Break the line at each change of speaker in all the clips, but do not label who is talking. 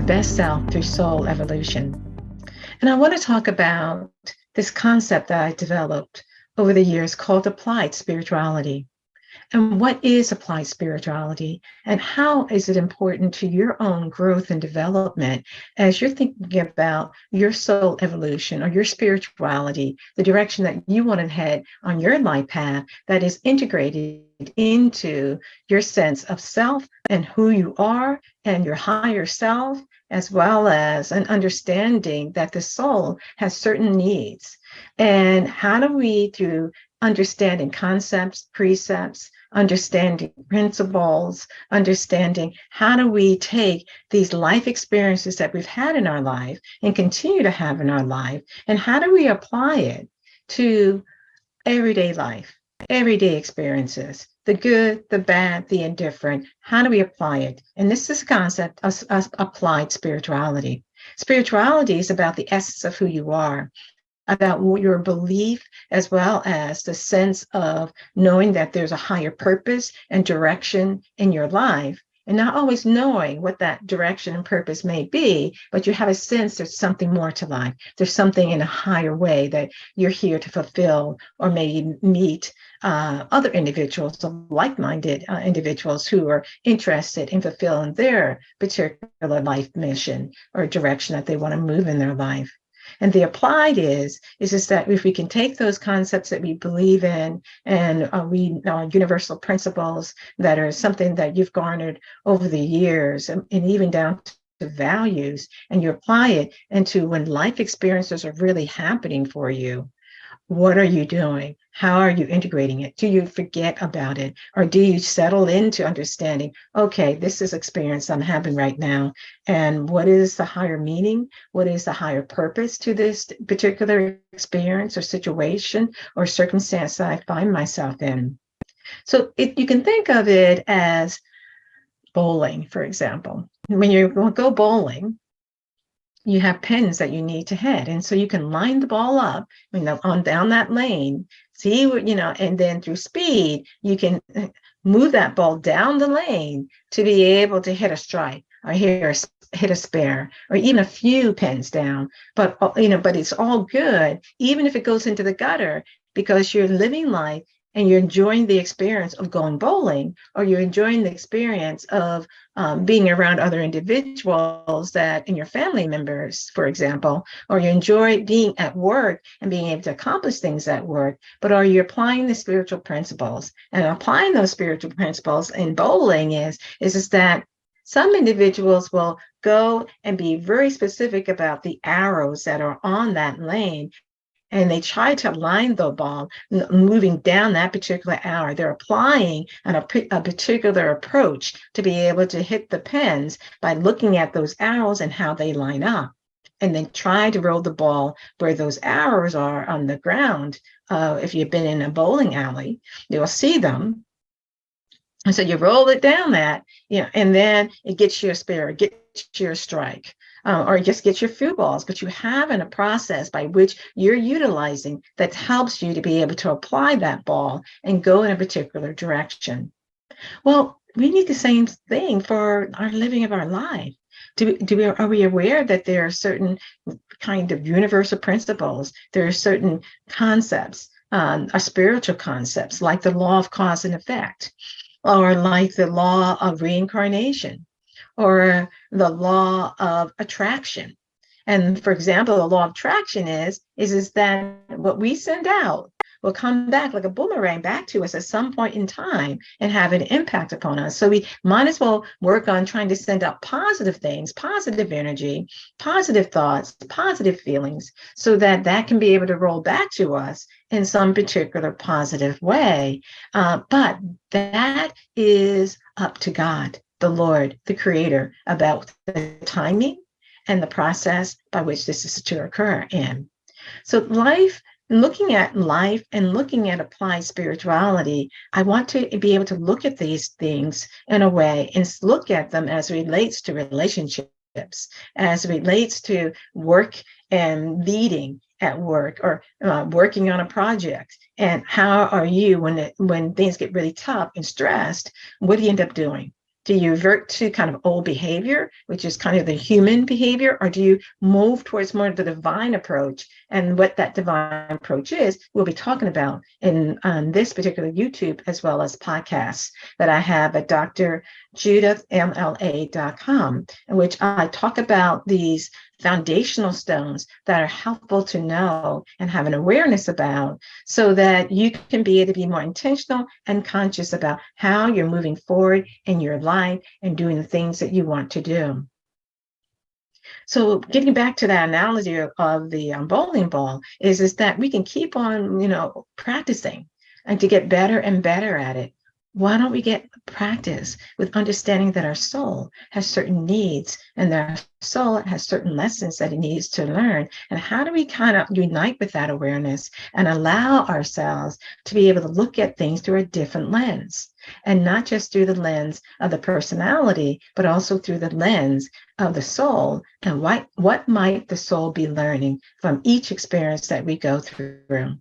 best self through soul evolution. And I want to talk about this concept that I developed over the years called applied spirituality. And what is applied spirituality? And how is it important to your own growth and development as you're thinking about your soul evolution or your spirituality, the direction that you want to head on your life path that is integrated into your sense of self and who you are and your higher self, as well as an understanding that the soul has certain needs. And how do we, through understanding concepts, precepts, understanding principles, understanding how do we take these life experiences that we've had in our life and continue to have in our life, and how do we apply it to everyday life, everyday experiences, the good, the bad, the indifferent. How do we apply it? And this is a concept of applied spirituality. Spirituality is about the essence of who you are, about your belief, as well as the sense of knowing that there's a higher purpose and direction in your life, and not always knowing what that direction and purpose may be, but you have a sense there's something more to life. There's something in a higher way that you're here to fulfill, or maybe meet other individuals, like-minded individuals who are interested in fulfilling their particular life mission or direction that they want to move in their life. And the applied is that if we can take those concepts that we believe in and we universal principles that are something that you've garnered over the years, and even down to values, and you apply it into when life experiences are really happening for you. What are you doing? How are you integrating it? Do you forget about it? Or do you settle into understanding, okay, this is experience I'm having right now. And what is the higher meaning? What is the higher purpose to this particular experience or situation or circumstance that I find myself in? So you can think of it as bowling, for example. When you go bowling, you have pins that you need to hit. And so you can line the ball up, on down that lane, see what, and then through speed, you can move that ball down the lane to be able to hit a strike or hit a spare, or even a few pins down. But it's all good, even if it goes into the gutter, because you're living life and you're enjoying the experience of going bowling, or you're enjoying the experience of being around other individuals that, and your family members, for example, or you enjoy being at work and being able to accomplish things at work, but are you applying the spiritual principles? And applying those spiritual principles in bowling is that some individuals will go and be very specific about the arrows that are on that lane, and they try to line the ball moving down that particular arrow. They're applying a particular approach to be able to hit the pins by looking at those arrows and how they line up, and then try to roll the ball where those arrows are on the ground. If you've been in a bowling alley, you'll see them. And so you roll it down that, and then it gets you a spare, it gets you a strike. Or just get your few balls, but you have a process by which you're utilizing that helps you to be able to apply that ball and go in a particular direction. Well, we need the same thing for our living of our life. Are we aware that there are certain kind of universal principles? There are certain concepts, spiritual concepts, like the law of cause and effect, or like the law of reincarnation, or the law of attraction. And for example, the law of attraction is that what we send out will come back like a boomerang back to us at some point in time and have an impact upon us. So we might as well work on trying to send out positive things, positive energy, positive thoughts, positive feelings, so that can be able to roll back to us in some particular positive way. But that is up to God, the Lord, the Creator, about the timing and the process by which this is to occur in. So looking at life and looking at applied spirituality, I want to be able to look at these things in a way and look at them as it relates to relationships, as it relates to work and leading at work, or working on a project. And how are you when things get really tough and stressed? What do you end up doing? Do you revert to kind of old behavior, which is kind of the human behavior, or do you move towards more of the divine approach? And what that divine approach is, we'll be talking about in this particular YouTube as well as podcasts that I have at drjudithmla.com, in which I talk about these foundational stones that are helpful to know and have an awareness about, so that you can be able to be more intentional and conscious about how you're moving forward in your life and doing the things that you want to do. So getting back to that analogy of the bowling ball is that we can keep on, practicing and to get better and better at it. Why don't we get practice with understanding that our soul has certain needs and that our soul has certain lessons that it needs to learn? And how do we kind of unite with that awareness and allow ourselves to be able to look at things through a different lens? And not just through the lens of the personality, but also through the lens of the soul. And what might the soul be learning from each experience that we go through?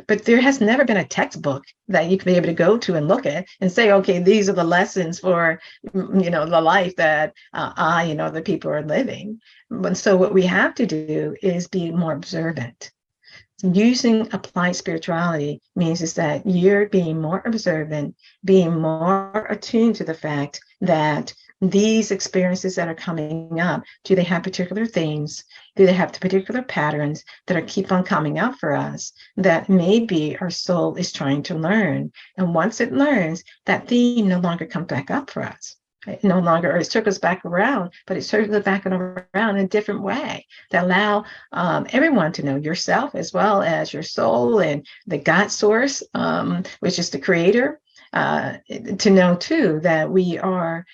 But there has never been a textbook that you can be able to go to and look at and say, okay, these are the lessons for, the life that the people are living. But so what we have to do is be more observant. Using applied spirituality means is that you're being more observant, being more attuned to the fact that these experiences that are coming up, do they have particular themes? Do they have particular patterns that are keep on coming up for us that maybe our soul is trying to learn? And once it learns, that theme no longer comes back up for us. It no longer, or it circles back around, but it circles back and around in a different way that allow everyone to know, yourself as well as your soul and the God source, which is the creator, to know too that we are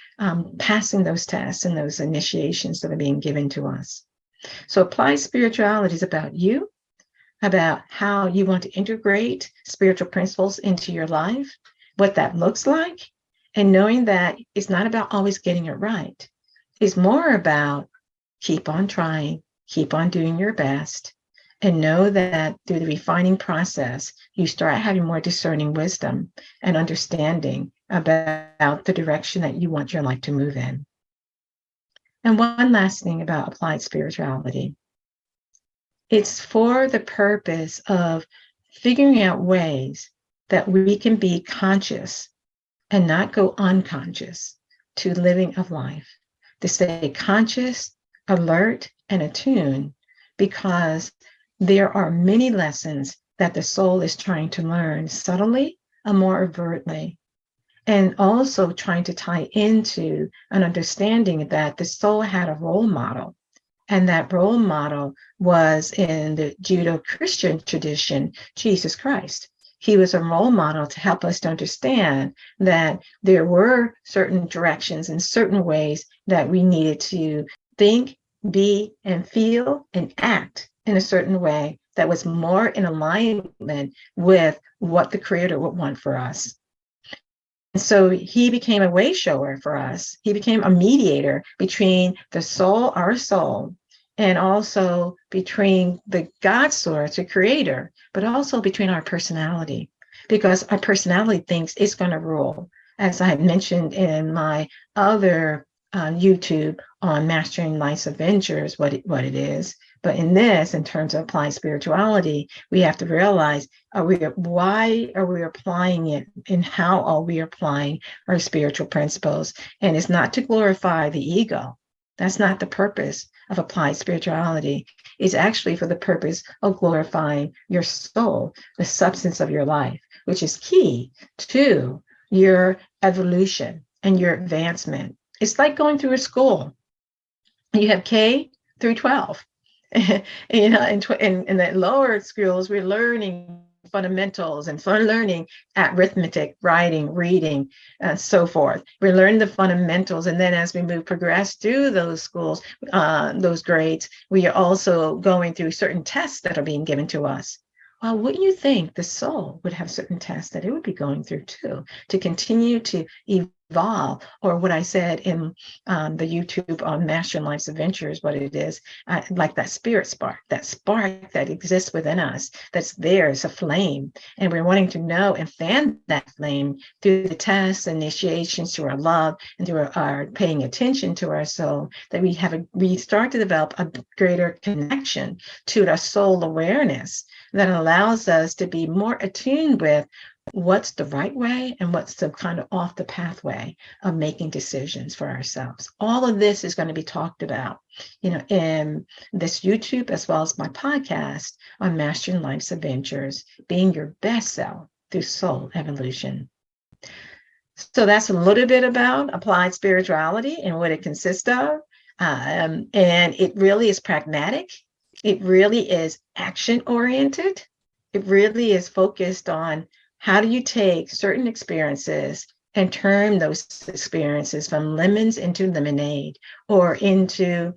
passing those tests and those initiations that are being given to us. So applied spirituality is about you, about how you want to integrate spiritual principles into your life, what that looks like, and knowing that it's not about always getting it right. It's more about keep on trying, keep on doing your best, and know that through the refining process, you start having more discerning wisdom and understanding about the direction that you want your life to move in. And one last thing about applied spirituality. It's for the purpose of figuring out ways that we can be conscious and not go unconscious to living of life, to stay conscious, alert, and attuned, because there are many lessons that the soul is trying to learn subtly and more overtly, and also trying to tie into an understanding that the soul had a role model, and that role model was in the Judeo-Christian tradition, Jesus Christ. He was a role model to help us to understand that there were certain directions and certain ways that we needed to think, be, and feel and act in a certain way that was more in alignment with what the Creator would want for us. And so he became a way shower for us. He became a mediator between the soul, our soul, and also between the God source, the creator, but also between our personality, because our personality thinks it's going to rule. As I had mentioned in my other YouTube on Mastering Life's Adventures, what it is. But in this, in terms of applied spirituality, we have to realize, why are we applying it, and how are we applying our spiritual principles? And it's not to glorify the ego. That's not the purpose of applied spirituality. It's actually for the purpose of glorifying your soul, the substance of your life, which is key to your evolution and your advancement. It's like going through a school. You have K through 12. In the lower schools, we're learning fundamentals and learning arithmetic, writing, reading, and so forth. We learn the fundamentals, and then as we progress through those schools, those grades, we are also going through certain tests that are being given to us. Well, wouldn't you think the soul would have certain tests that it would be going through too, to continue to evolve, or what I said in the YouTube on Mastering Life's Adventures, what it is, like that spirit spark that exists within us, that's there, it's a flame, and we're wanting to know and fan that flame through the tests, initiations, through our love, and through our paying attention to our soul, that we start to develop a greater connection to our soul awareness that allows us to be more attuned with what's the right way and what's the kind of off the pathway of making decisions for ourselves. All of this is going to be talked about, in this YouTube, as well as my podcast on Mastering Life's Adventures, being your best self through soul evolution. So that's a little bit about applied spirituality and what it consists of. And it really is pragmatic. It really is action oriented. It really is focused on how do you take certain experiences and turn those experiences from lemons into lemonade, or into,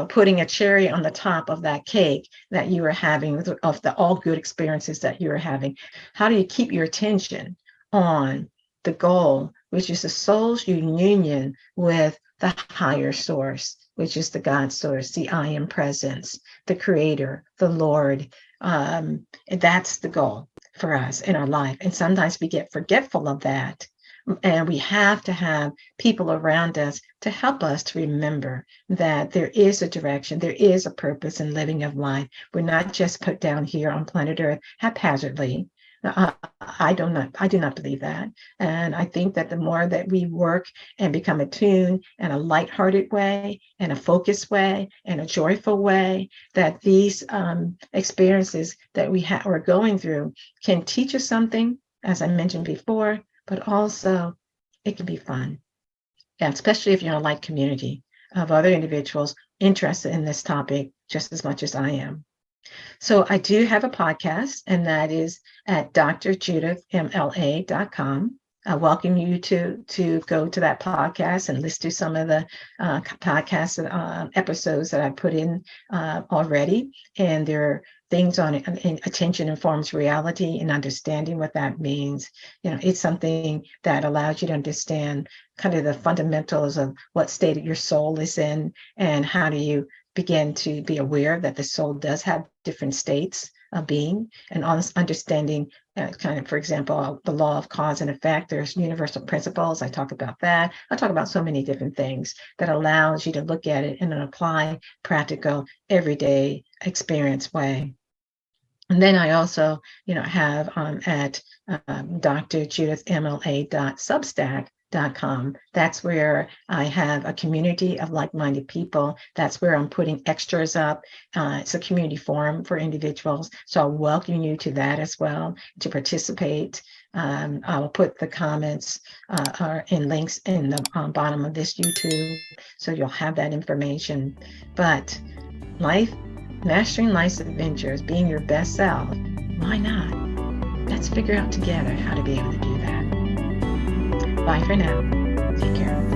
putting a cherry on the top of that cake that you are having, of the all good experiences that you are having. How do you keep your attention on the goal, which is the soul's union with the higher source, which is the God source, the I am presence, the creator, the Lord. And that's the goal for us in our life. And sometimes we get forgetful of that. And we have to have people around us to help us to remember that there is a direction, there is a purpose in living of life. We're not just put down here on planet Earth haphazardly. I do not believe that. And I think that the more that we work and become attuned in a lighthearted way, in a focused way, in a joyful way, that these experiences that we're going through can teach us something, as I mentioned before, but also it can be fun. And especially if you're in a like community of other individuals interested in this topic just as much as I am. So I do have a podcast, and that is at drjudithmla.com. I welcome you to go to that podcast and listen to some of the podcast episodes that I put in already. And there are things on it, attention informs reality, and understanding what that means. It's something that allows you to understand kind of the fundamentals of what state of your soul is in, and how do you begin to be aware that the soul does have different states of being, and understanding kind of, for example, the law of cause and effect. There's universal principles. I talk about that. I talk about so many different things that allows you to look at it in an applied, practical, everyday experience way. And then I also, have at drjudithmla.substack.com. That's where I have a community of like-minded people. That's where I'm putting extras up. It's a community forum for individuals. So I welcome you to that as well, to participate. I will put the comments and links in the bottom of this YouTube, so you'll have that information. But Mastering Life's Adventures, being your best self, why not? Let's figure out together how to be able to do that. Bye for now. Take care.